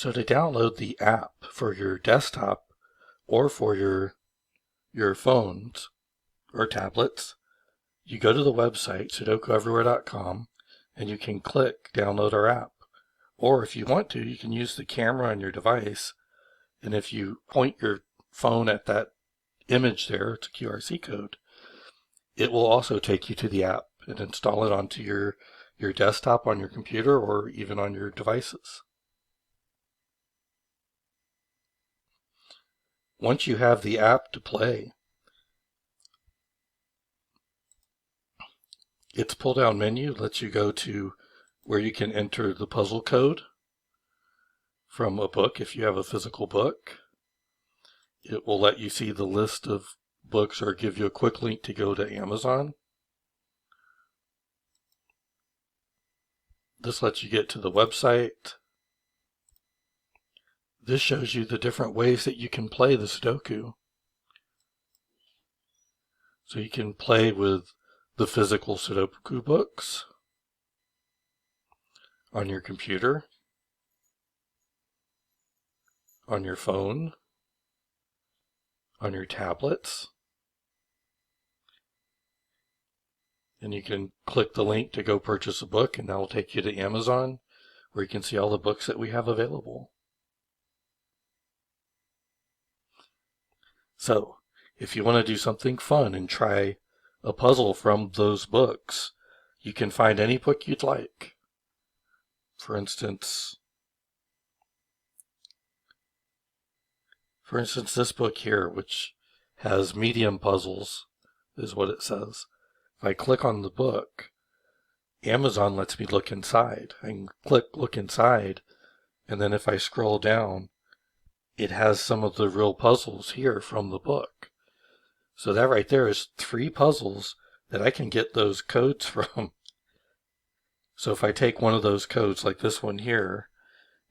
So to download the app for your desktop or for your phones or tablets, you go to the website SudokuEverywhere.com and you can click download our app. Or if you want to, you can use the camera on your device, and if you point your phone at that image there, it's a QRC code, it will also take you to the app and install it onto your desktop on your computer or even on your devices. Once you have the app to play, its pull-down menu lets you go to where you can enter the puzzle code from a book if you have a physical book. It will let you see the list of books or give you a quick link to go to Amazon. This lets you get to the website. This shows you the different ways that you can play the Sudoku. So you can play with the physical Sudoku books on your computer, on your phone, on your tablets, and you can click the link to go purchase a book, and that will take you to Amazon where you can see all the books that we have available. So if you want to do something fun and try a puzzle from those books, you can find any book you'd like. For instance, this book here, which has medium puzzles, is what it says. If I click on the book, Amazon lets me look inside. I can click look inside, and then if I scroll down, it has some of the real puzzles here from the book. So that right there is 3 puzzles that I can get those codes from. So if I take one of those codes, like this one here,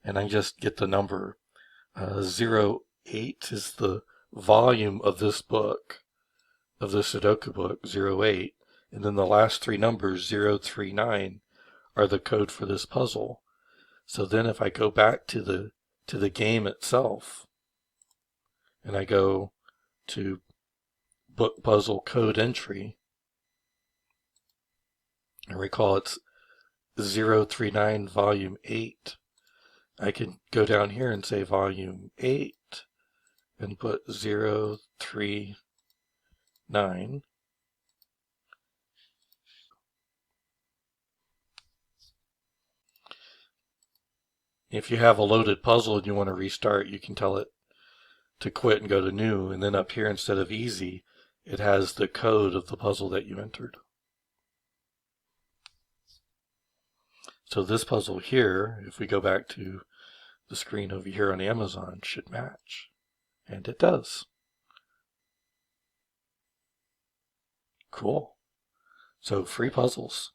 and I just get the number 08 is the volume of this book, of the Sudoku book, 08, and then the last 3 numbers, 039, are the code for this puzzle. So then if I go back to the game itself, and I go to book puzzle code entry, and recall it's 039 volume 8, I can go down here and say volume 8 and put 039. If you have a loaded puzzle and you want to restart, you can tell it to quit and go to new, and then up here instead of easy, it has the code of the puzzle that you entered. So this puzzle here, if we go back to the screen over here on Amazon, should match. And it does. Cool. So free puzzles.